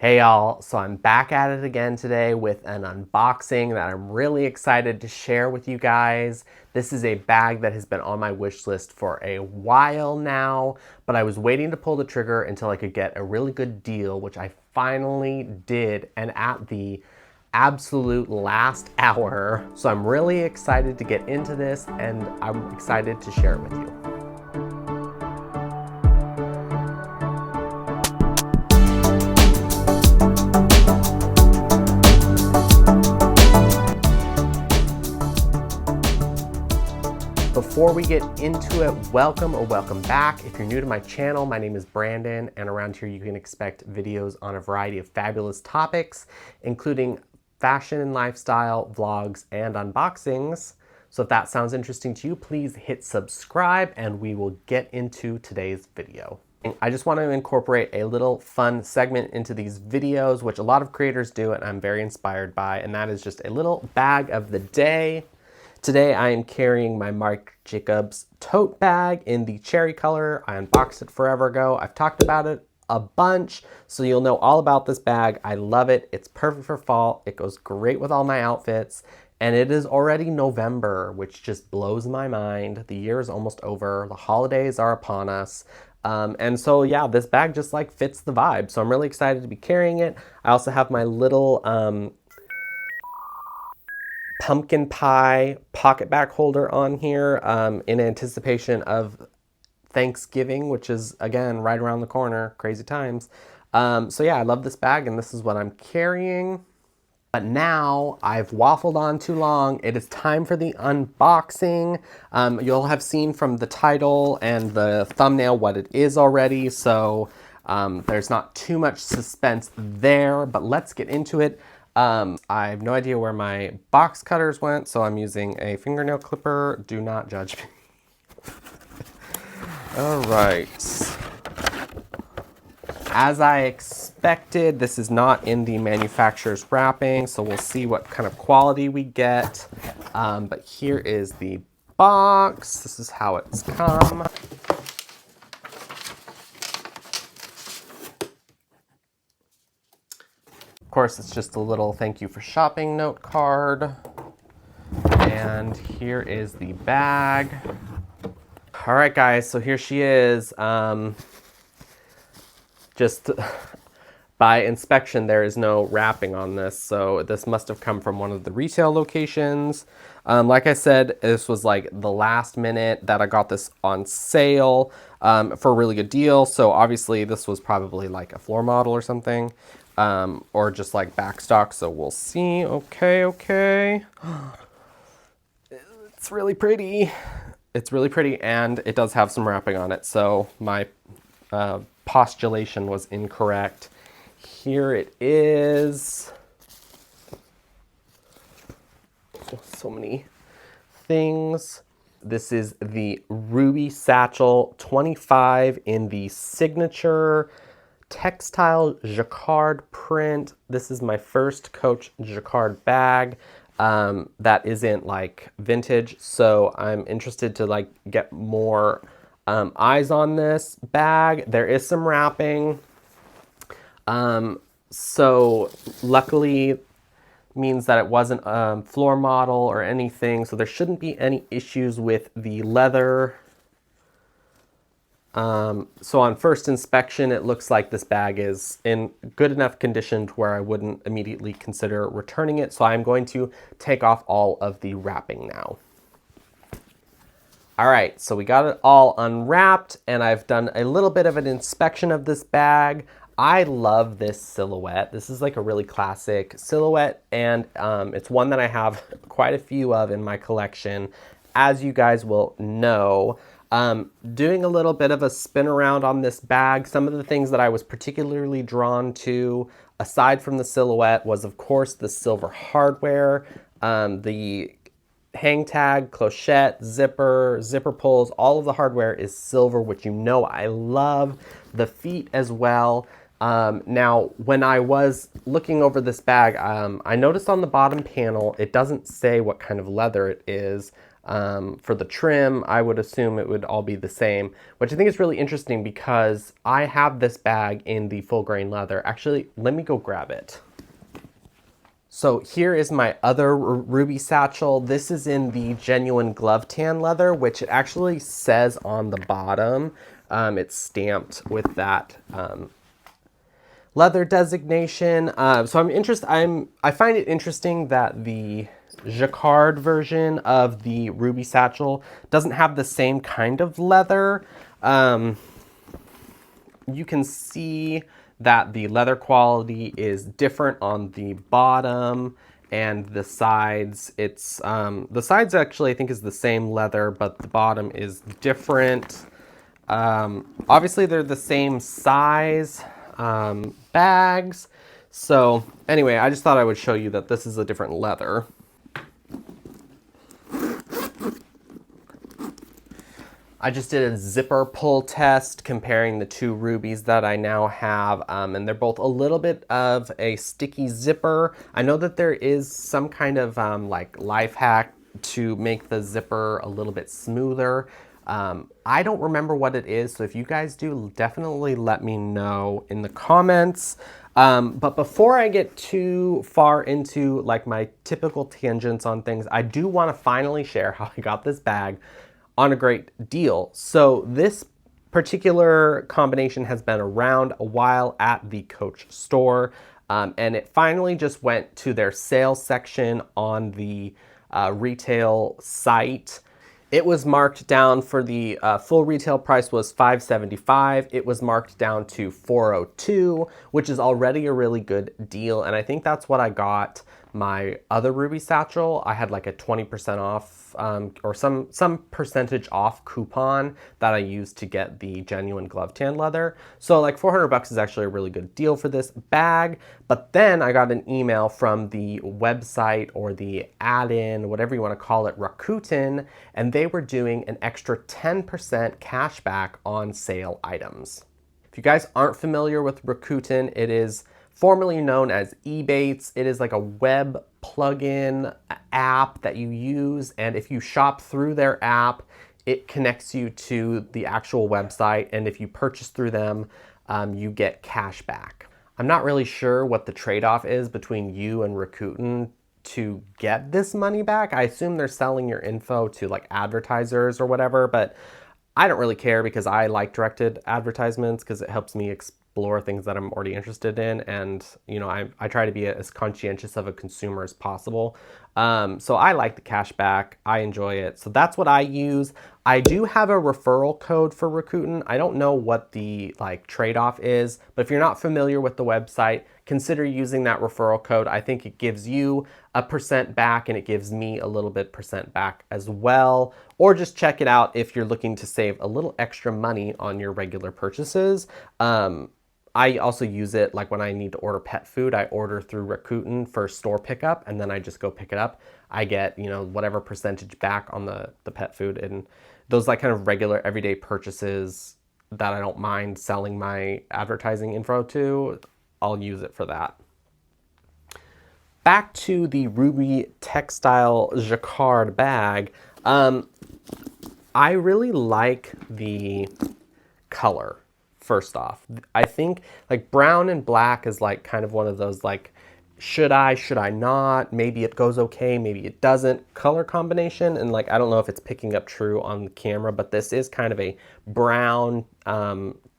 Hey y'all, so I'm back at it again today with an unboxing that I'm really excited to share with you guys. This is a bag that has been on my wish list for a while now, but I was waiting to pull the trigger until I could get a really good deal, which I finally did, and at the absolute last hour. So I'm really excited to get into this, and I'm excited to share it with you. Before we get into it, welcome or welcome back. If you're new to my channel, my name is Brandon, and around here you can expect videos on a variety of fabulous topics, including fashion and lifestyle, vlogs, and unboxings. So if that sounds interesting to you, please hit subscribe and we will get into today's video. I just want to incorporate a little fun segment into these videos, which a lot of creators do and I'm very inspired by, and that is just a little bag of the day. Today I am carrying my Marc Jacobs tote bag in the cherry color. I unboxed it forever ago. I've talked about it a bunch, so you'll know all about this bag. I love it. It's perfect for fall. It goes great with all my outfits. And it is already November, which just blows my mind. The year is almost over. The holidays are upon us. And so yeah, this bag just like fits the vibe. So I'm really excited to be carrying it. I also have my little pumpkin pie pocket back holder on here in anticipation of Thanksgiving, which is again right around the corner. Crazy times. So yeah, I love this bag and this is what I'm carrying. But now I've waffled on too long. It is time for the unboxing. You'll have seen from the title and the thumbnail what it is already, so there's not too much suspense there, but let's get into it. I have no idea where my box cutters went, so I'm using a fingernail clipper. Do not judge me. All right. As I expected, this is not in the manufacturer's wrapping, so we'll see what kind of quality we get. But here is the box. This is how it's come. Of course, it's just a little thank you for shopping note card. And here is the bag. All right, guys, so here she is. Just by inspection, there is no wrapping on this, so this must have come from one of the retail locations. Like I said, this was like the last minute that I got this on sale for a really good deal, so obviously this was probably like a floor model or something, or just like back stock, so we'll see. Okay. It's really pretty. It's really pretty, and it does have some wrapping on it, so my postulation was incorrect. Here it is. So many things. This is the Ruby Satchel 25 in the signature Textile Jacquard print. This is my first Coach Jacquard bag that isn't like vintage, so I'm interested to like get more eyes on this bag. There is some wrapping. So luckily means that it wasn't a floor model or anything, so there shouldn't be any issues with the leather. So on first inspection, it looks like this bag is in good enough condition to where I wouldn't immediately consider returning it. So I'm going to take off all of the wrapping now. All right, so we got it all unwrapped and I've done a little bit of an inspection of this bag. I love this silhouette. This is like a really classic silhouette, and it's one that I have quite a few of in my collection, as you guys will know. Doing a little bit of a spin around on this bag, some of the things that I was particularly drawn to, aside from the silhouette, was of course the silver hardware, the hang tag, clochette, zipper pulls, all of the hardware is silver, which you know I love. The feet as well. Now, when I was looking over this bag, I noticed on the bottom panel, it doesn't say what kind of leather it is. For the trim, I would assume it would all be the same, which I think is really interesting because I have this bag in the full grain leather. Actually, let me go grab it. So here is my other ruby satchel. This is in the genuine glove tan leather, which it actually says on the bottom. It's stamped with that leather designation. So I find it interesting that the Jacquard version of the ruby satchel doesn't have the same kind of leather. You can see that the leather quality is different on the bottom and the sides. It's the sides actually I think is the same leather, but the bottom is different. Obviously they're the same size bags. So anyway, I just thought I would show you that this is a different leather. I just did a zipper pull test comparing the two rubies that I now have, and they're both a little bit of a sticky zipper. I know that there is some kind of like life hack to make the zipper a little bit smoother. I don't remember what it is, so if you guys do, definitely let me know in the comments. But before I get too far into like my typical tangents on things, I do want to finally share how I got this bag on a great deal. So this particular combination has been around a while at the Coach store, and it finally just went to their sales section on the retail site. It was marked down for the full retail price was $575. It was marked down to $402, which is already a really good deal. And I think that's what I got my other ruby satchel. I had like a 20% off or some percentage off coupon that I used to get the genuine glove tan leather. So like $400 is actually a really good deal for this bag. But then I got an email from the website or the add-in, whatever you want to call it, Rakuten, and they were doing an extra 10% cash back on sale items. If you guys aren't familiar with Rakuten, it is formerly known as Ebates. It is like a web plugin app that you use, and if you shop through their app, it connects you to the actual website, and if you purchase through them, you get cash back. I'm not really sure what the trade-off is between you and Rakuten to get this money back. I assume they're selling your info to like advertisers or whatever, but I don't really care because I like directed advertisements because it helps me explore things that I'm already interested in, and you know, I try to be as conscientious of a consumer as possible. So I like the cash back. I enjoy it. So that's what I use. I do have a referral code for Rakuten. I don't know what the like trade-off is, but if you're not familiar with the website, consider using that referral code. I think it gives you a % back and it gives me a little bit % back as well. Or just check it out if you're looking to save a little extra money on your regular purchases. I also use it like when I need to order pet food. I order through Rakuten for store pickup, and then I just go pick it up. I get, you know, whatever percentage back on the pet food, and those like kind of regular everyday purchases that I don't mind selling my advertising info to, I'll use it for that. Back to the Ruby Textile Jacquard bag. I really like the color. First off, I think like brown and black is like kind of one of those like, should I not? Maybe it goes okay, maybe it doesn't color combination. And like, I don't know if it's picking up true on the camera, but this is kind of a brown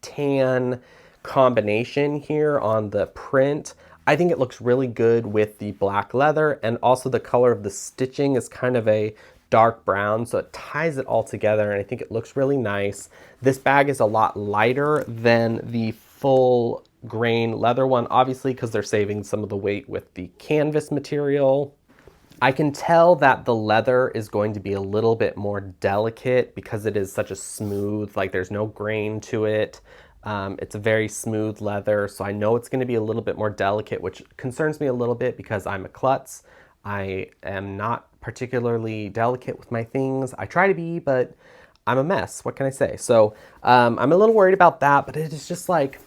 tan combination here on the print. I think it looks really good with the black leather, and also the color of the stitching is kind of a dark brown, so it ties it all together, and I think it looks really nice. This bag is a lot lighter than the full grain leather one, obviously because they're saving some of the weight with the canvas material. I can tell that the leather is going to be a little bit more delicate because it is such a smooth, like there's no grain to it. It's a very smooth leather, so I know it's going to be a little bit more delicate, which concerns me a little bit because I'm a klutz. I am not particularly delicate with my things. I try to be, but I'm a mess. What can I say? So I'm a little worried about that, but it is just like,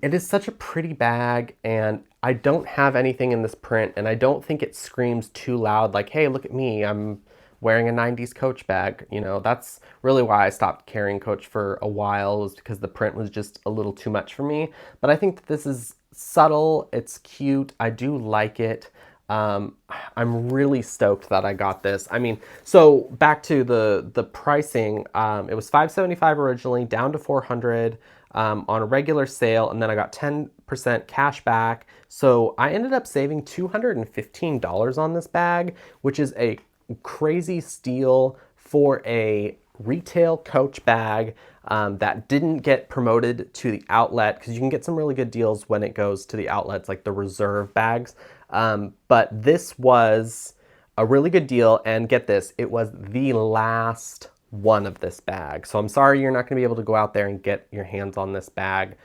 it is such a pretty bag, and I don't have anything in this print, and I don't think it screams too loud like, hey, look at me, I'm wearing a 90s Coach bag. You know, that's really why I stopped carrying Coach for a while, was because the print was just a little too much for me. But I think that this is subtle, it's cute, I do like it. I'm really stoked that I got this. I mean, so back to the pricing, it was $575 originally, down to $400 on a regular sale, and then I got 10% cash back. So I ended up saving $215 on this bag, which is a crazy steal for a retail Coach bag that didn't get promoted to the outlet, because you can get some really good deals when it goes to the outlets, like the reserve bags. But this was a really good deal, and get this, it was the last one of this bag. So I'm sorry you're not going to be able to go out there and get your hands on this bag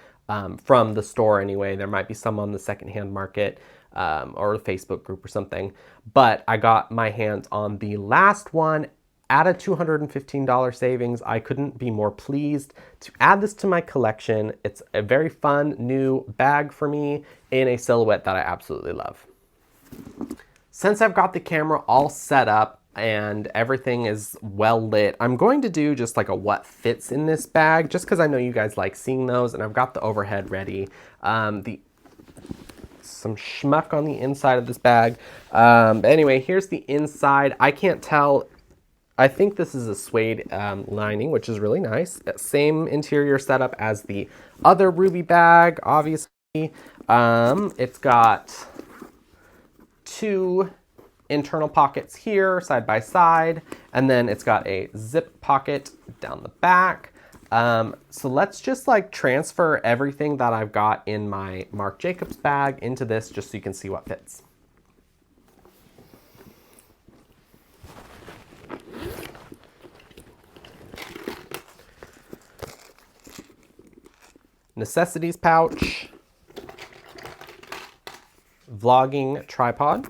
from the store anyway. There might be some on the secondhand market or a Facebook group or something, but I got my hands on the last one at a $215 savings. I couldn't be more pleased to add this to my collection. It's a very fun new bag for me in a silhouette that I absolutely love. Since I've got the camera all set up and everything is well lit, I'm going to do just like a what fits in this bag, just because I know you guys like seeing those, and I've got the overhead ready. Some schmuck on the inside of this bag. Anyway, here's the inside. I can't tell. I think this is a suede lining, which is really nice. Same interior setup as the other Ruby bag, obviously. It's got two internal pockets here, side by side, and then it's got a zip pocket down the back. So let's just like transfer everything that I've got in my Marc Jacobs bag into this, just so you can see what fits. Necessities pouch, vlogging tripod,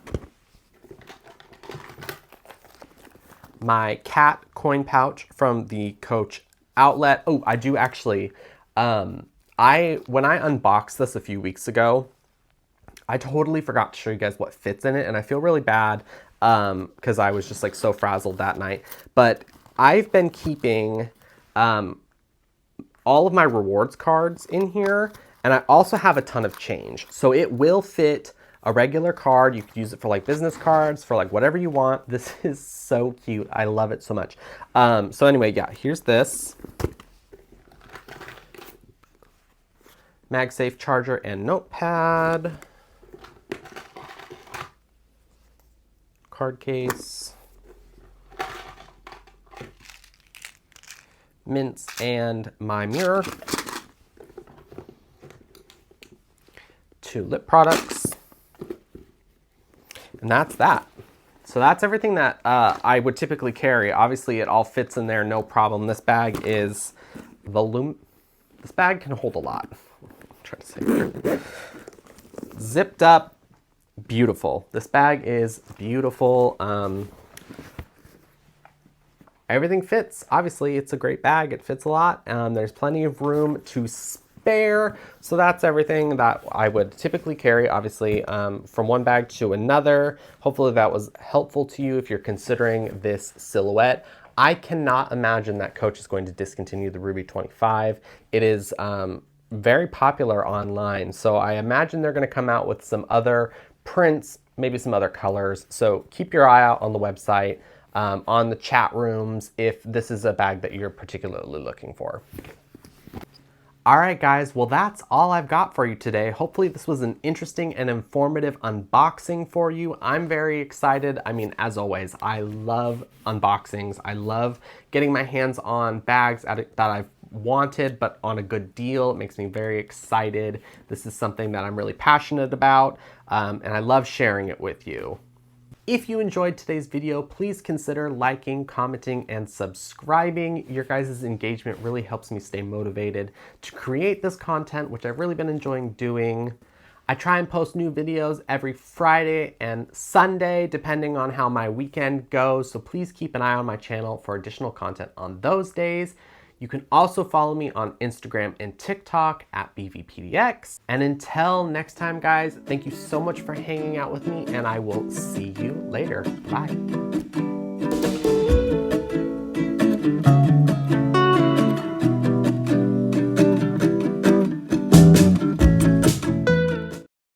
my cat coin pouch from the Coach outlet. Oh, I do actually, when I unboxed this a few weeks ago, I totally forgot to show you guys what fits in it, and I feel really bad because I was just like so frazzled that night. But I've been keeping all of my rewards cards in here, and I also have a ton of change. So it will fit a regular card. You could use it for like business cards, for like whatever you want. This is so cute. I love it so much. So anyway, yeah, here's this. MagSafe charger and notepad. Card case. Mints and my mirror. 2 lip products. And that's that. So that's everything that I would typically carry. Obviously, it all fits in there, no problem. This bag is this bag can hold a lot. I'm trying to say here. Zipped up, beautiful. This bag is beautiful. Everything fits. Obviously, it's a great bag. It fits a lot. There's plenty of room to spare. So that's everything that I would typically carry, obviously, from one bag to another. Hopefully that was helpful to you if you're considering this silhouette. I cannot imagine that Coach is going to discontinue the Ruby 25. It is very popular online. So I imagine they're going to come out with some other prints, maybe some other colors. So keep your eye out on the website. On the chat rooms, if this is a bag that you're particularly looking for. All right, guys, well, that's all I've got for you today. Hopefully this was an interesting and informative unboxing for you. I'm very excited. I mean, as always, I love unboxings. I love getting my hands on bags that I've wanted, but on a good deal. It makes me very excited. This is something that I'm really passionate about, and I love sharing it with you. If you enjoyed today's video, please consider liking, commenting, and subscribing. Your guys' engagement really helps me stay motivated to create this content, which I've really been enjoying doing. I try and post new videos every Friday and Sunday, depending on how my weekend goes, so please keep an eye on my channel for additional content on those days. You can also follow me on Instagram and TikTok at BVPDX. And until next time, guys, thank you so much for hanging out with me, and I will see you later. Bye. you.